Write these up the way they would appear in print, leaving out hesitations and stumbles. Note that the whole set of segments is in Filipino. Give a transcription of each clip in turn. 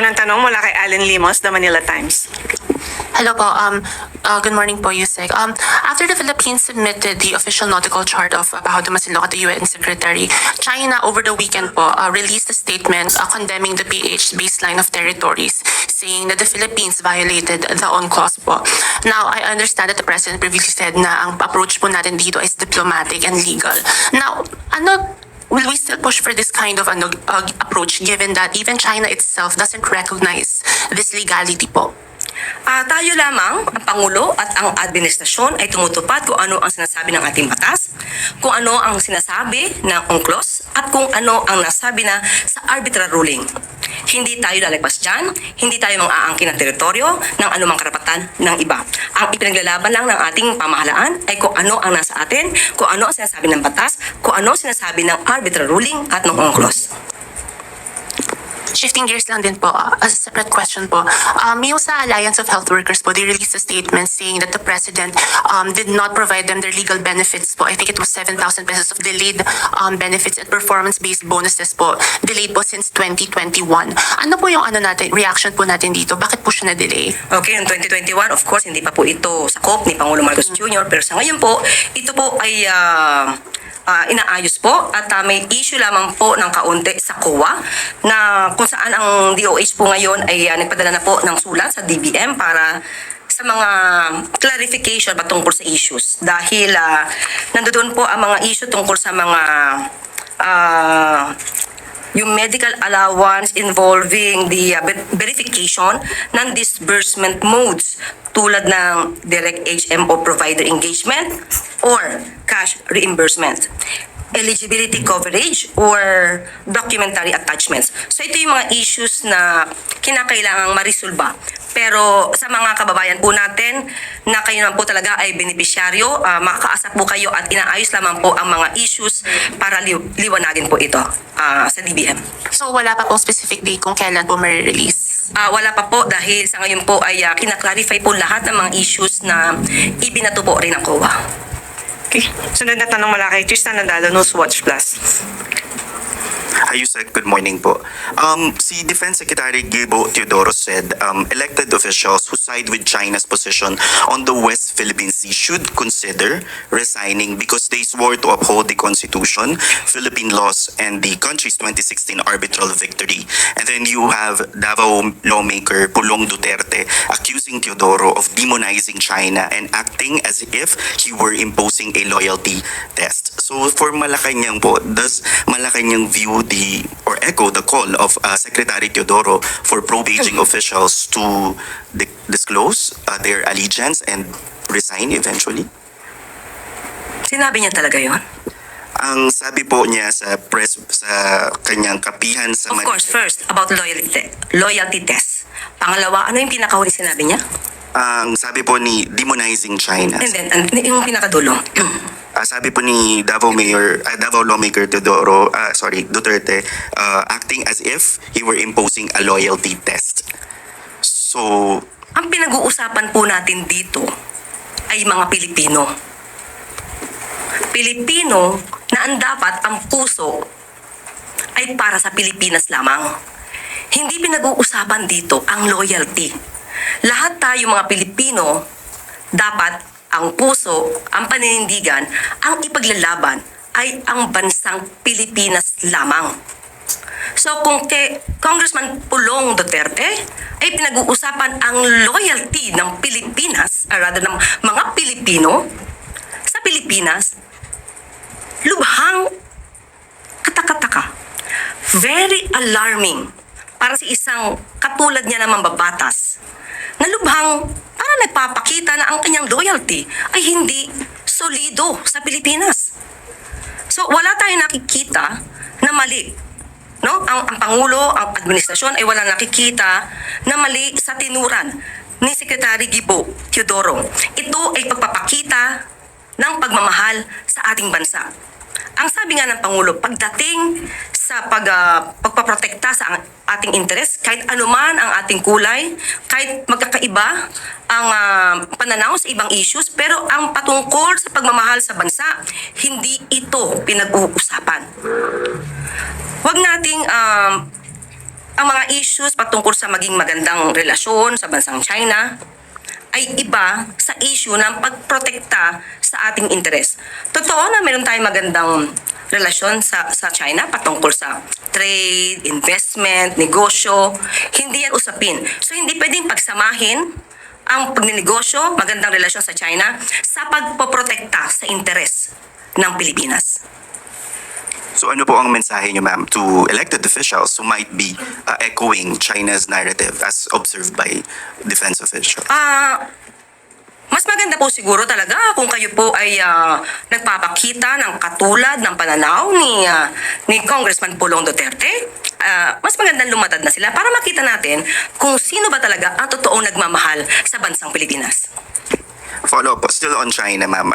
Unang tanong mula kay Allen Limos, The Manila Times. Hello po. Good morning po, Yusek. After the Philippines submitted the official nautical chart of Bajo de Masinloc at the UN Secretary, China over the weekend po released a statement condemning the PH baseline of territories, saying that the Philippines violated the UNCLOS po. Now, I understand that the President previously said na ang approach po natin dito is diplomatic and legal. Now, will we still push for this kind of approach given that even China itself doesn't recognize this legality po? Tayo lamang, ang Pangulo at ang administrasyon ay tumutupad kung ano ang sinasabi ng ating batas, kung ano ang sinasabi ng UNCLOS, at kung ano ang nasabi na sa arbitral ruling. Hindi tayo lalagpas dyan, hindi tayo mang-aangkin ng teritoryo ng anumang karapatan ng iba. Ang ipinaglalaban lang ng ating pamahalaan ay kung ano ang nasa atin, kung ano ang sinasabi ng batas, kung ano ang sinasabi ng arbitral ruling at ng UNCLOS. Shifting gears lang din po, a separate question po. Yung sa Alliance of Health Workers po, they released a statement saying that the President did not provide them their legal benefits po. I think it was 7,000 pesos of delayed benefits and performance-based bonuses po. Delayed po since 2021. Ano po yung reaction po natin dito? Bakit po siya na-delay? Okay, in 2021, of course, hindi pa po ito sakop ni Pangulo Marcos Jr. Pero sa ngayon po, ito po ay inaayos po at may issue lamang po ng kaunti sa COA na kung saan ang DOH po ngayon ay nagpadala na po ng sulat sa DBM para sa mga clarification patungkol sa issues dahil nandoon po ang mga issue tungkol sa mga yung medical allowance involving the verification ng disbursement modes tulad ng direct HMO provider engagement or cash reimbursement, eligibility coverage or documentary attachments. So ito yung mga issues na kinakailangang marisolba. Pero sa mga kababayan po natin na kayo naman po talaga ay benepisyaryo, makakaasa po kayo at inaayos lamang po ang mga issues para liwanagin po ito sa DBM. So wala pa pong specific date kung kailan po may-release? Wala pa po dahil sa ngayon po ay kinaklarify po lahat ng mga issues na ibinato po rin ng COA. Okay. Sunod na tanong mula kay Tristan Nadalo, Newswatch Plus. Hi, Yusek. Good morning po. Si Defense Secretary Gibo Teodoro said elected officials who side with China's position on the West Philippine Sea should consider resigning because they swore to uphold the Constitution, Philippine laws, and the country's 2016 arbitral victory. And then you have Davao lawmaker Pulong Duterte accusing Teodoro of demonizing China and acting as if he were imposing a loyalty test. So for Malacanang po, does Malacanang view or echo the call of Secretary Teodoro for pro-Beijing officials to disclose their allegiance and resign eventually? Sinabi niya talaga yon? Ang sabi po niya sa press, sa kanyang kapihan sa... Of course, first, about loyalty test. Pangalawa, ano yung pinakahuli sinabi niya? Ang sabi po ni demonizing China. And then, yung pinakadulo. Sabi po ni Davao lawmaker Teodoro, Duterte, acting as if he were imposing a loyalty test. So, Ang pinag-uusapan po natin dito ay mga Pilipino. Pilipino na ang dapat ang puso ay para sa Pilipinas lamang. Hindi pinag-uusapan dito ang loyalty. Lahat tayo mga Pilipino dapat ang puso, ang paninindigan, ang ipaglalaban ay ang bansang Pilipinas lamang. So kung kay Congressman Pulong Duterte ay pinag-uusapan ang loyalty ng Pilipinas, or rather ng mga Pilipino sa Pilipinas, lubhang katakataka. Very alarming para sa isang katulad niya na mambabatas na lubhang para nagpapakita na ang kanyang loyalty ay hindi solido sa Pilipinas. So wala tayong nakikita na mali. No? Ang Pangulo, ang administrasyon ay wala nakikita na mali sa tinuran ni Secretary Gibo Teodoro. Ito ay pagpapakita ng pagmamahal sa ating bansa. Ang sabi nga ng Pangulo, pagdating sa pagpaprotekta sa ating interes, kahit anuman ang ating kulay, kahit magkakaiba ang pananaw sa ibang issues, pero ang patungkol sa pagmamahal sa bansa, hindi ito pinag-uusapan. Huwag nating ang mga issues patungkol sa maging magandang relasyon sa bansang China ay iba sa issue ng pagprotekta sa ating interes. Totoo na meron tayong magandang relasyon sa China patungkol sa trade, investment, negosyo. Hindi yan usapin. So hindi pwedeng pagsamahin ang pagnenegosyo, magandang relasyon sa China sa pagpoprotekta sa interes ng Pilipinas. So ano po ang mensahe niyo, ma'am, to elected officials who might be echoing China's narrative as observed by defense officials? Mas maganda po siguro talaga kung kayo po ay nagpapakita ng katulad ng pananaw ni Congressman Pulong Duterte. Mas magandang lumatad na sila para makita natin kung sino ba talaga ang totoong nagmamahal sa bansang Pilipinas. Follow up, still on China, ma'am.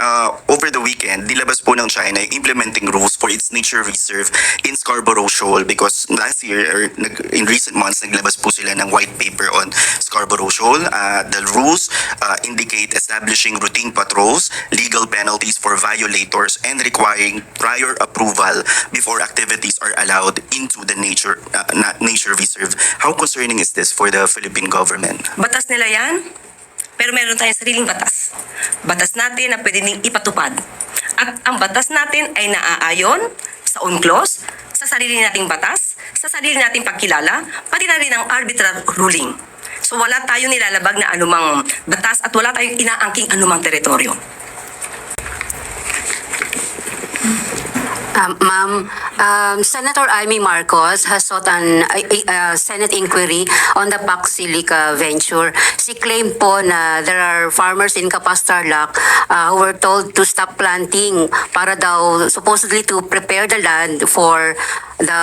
Over the weekend, nilabas po ng China yung implementing rules for its nature reserve in Scarborough Shoal because last year, or in recent months, naglabas po sila ng white paper on Scarborough Shoal. The rules indicate establishing routine patrols, legal penalties for violators, and requiring prior approval before activities are allowed into the nature reserve. How concerning is this for the Philippine government? Batas nila yan, pero meron tayong sariling batas. Batas natin na pwede ning ipatupad. At ang batas natin ay naaayon sa UNCLOS, sa sarili nating batas, sa sarili nating pagkilala, pati na rin ang arbitral ruling. So wala tayong nilalabag na anumang batas at wala tayong inaangking anumang teritoryo. Ma'am, Senator Amy Marcos has sought a Senate inquiry on the Pac Silica venture. She claimed po na there are farmers in Capas Tarlac who were told to stop planting para daw supposedly to prepare the land for the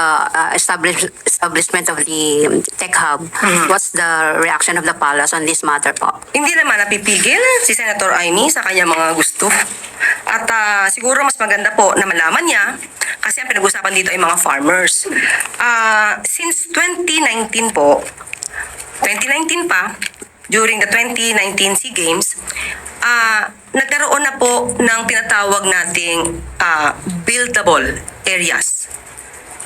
establishment of the tech hub. What's the reaction of the palace on this matter po? Hindi naman napipigil si Senator Amy sa kanyang mga gusto. At siguro mas maganda po na malaman niya kasi ang pinag-usapan dito ay mga farmers. Since 2019 po, 2019 pa, during the 2019 SEA Games, nagkaroon na po ng tinatawag nating buildable areas.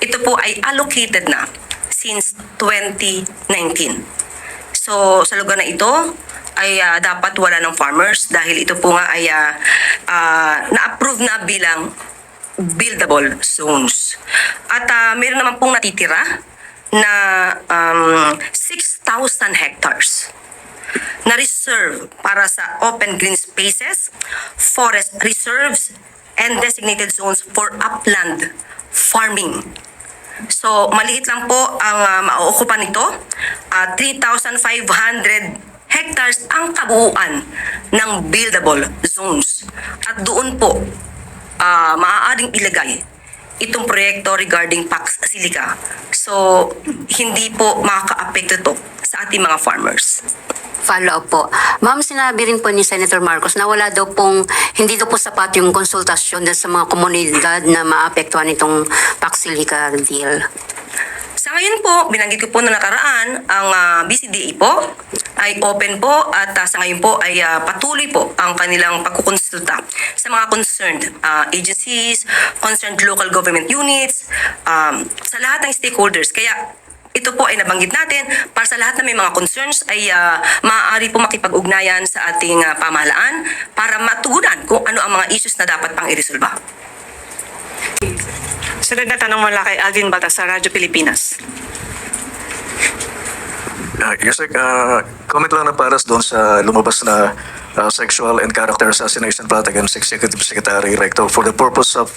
Ito po ay allocated na since 2019. So, sa lugar na ito, ay dapat wala ng farmers dahil ito po nga ay na-approve na bilang buildable zones. At meron naman pong natitira na 6,000 hectares na reserve para sa open green spaces, forest reserves, and designated zones for upland farming. So, maliit lang po ang mauukupan nito. 3,500 hectares ang kabuuan ng buildable zones. At doon po, maaaring ilagay itong proyekto regarding Pac Silica. So, hindi po makaka-apekto ito sa ating mga farmers. Follow up po. Ma'am, sinabi rin po ni Senator Marcos na wala daw pong, hindi daw po sapat yung konsultasyon sa mga komunidad na maapektuhan itong Pac Silica deal. Sa ngayon po, binanggit ko po na nakaraan, ang BCDA po ay open po at sa ngayon po ay patuloy po ang kanilang pagkukonsulta sa mga concerned agencies, concerned local government units, sa lahat ng stakeholders. Kaya ito po ay nabanggit natin para sa lahat na may mga concerns ay maaari po makipag-ugnayan sa ating pamahalaan para matugunan kung ano ang mga issues na dapat pang iresolba. Sunod na tanong mula kay Alvin Batas sa Radyo Pilipinas. Yes, comment lang na paras doon sa lumabas na sexual and character assassination plot against Executive Secretary Recto for the purpose of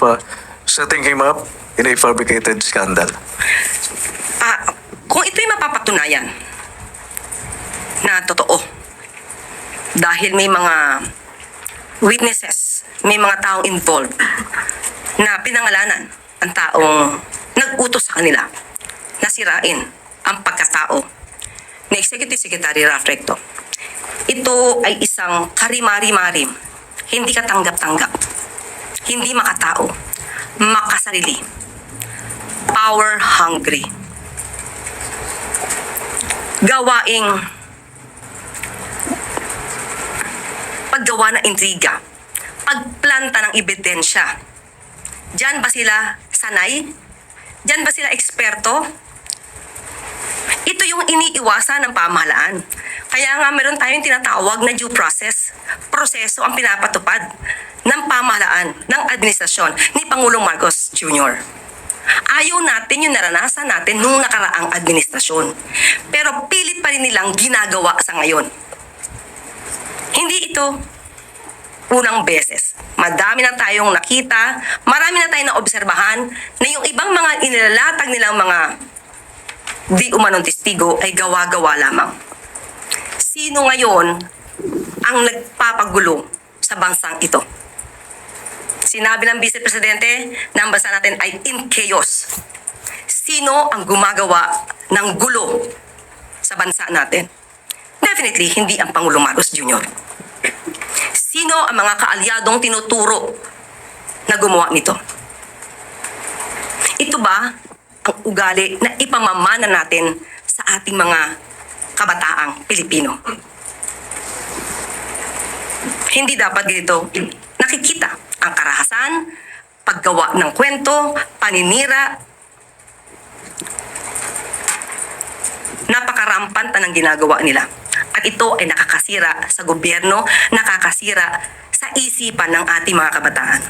setting him up in a fabricated scandal. Kung ito'y mapapatunayan na totoo, dahil may mga witnesses, may mga taong involved na pinangalanan ang taong nag-utos sa kanila na sirain ang pagkatao ni Executive Secretary Ralph Recto. Ito ay isang karimari-marim, hindi katanggap-tanggap, hindi makatao, makasarili, power-hungry, gawaing paggawa ng intriga, pagplanta ng ebidensya. Diyan ba sila sanay? Diyan ba sila eksperto? Ito yung iniiwasan ng pamahalaan. Kaya nga meron tayong tinatawag na due process. Proseso ang pinapatupad ng pamahalaan, ng administrasyon ni Pangulong Marcos Jr. Ayaw natin yung naranasan natin nung nakaraang administrasyon. Pero pilit pa rin nilang ginagawa sa ngayon. Hindi ito unang beses. Madami na tayong nakita, marami na tayong naobserbahan na yung ibang mga inilalatag nilang mga di umanong testigo ay gawa-gawa lamang. Sino ngayon ang nagpapagulo sa bansang ito? Sinabi ng Vice Presidente na ang bansa natin ay in chaos. Sino ang gumagawa ng gulo sa bansa natin? Definitely, hindi ang Pangulong Marcos Jr. Sino ang mga kaalyadong tinuturo na gumawa nito? Ito ba ang ugali na ipamamana natin sa ating mga kabataang Pilipino? Hindi dapat ganito nakikita ang karahasan, paggawa ng kwento, paninira. Napakarampanta ng ginagawa nila. At ito ay nakakasira sa gobyerno, nakakasira sa isipan ng ating mga kabataan.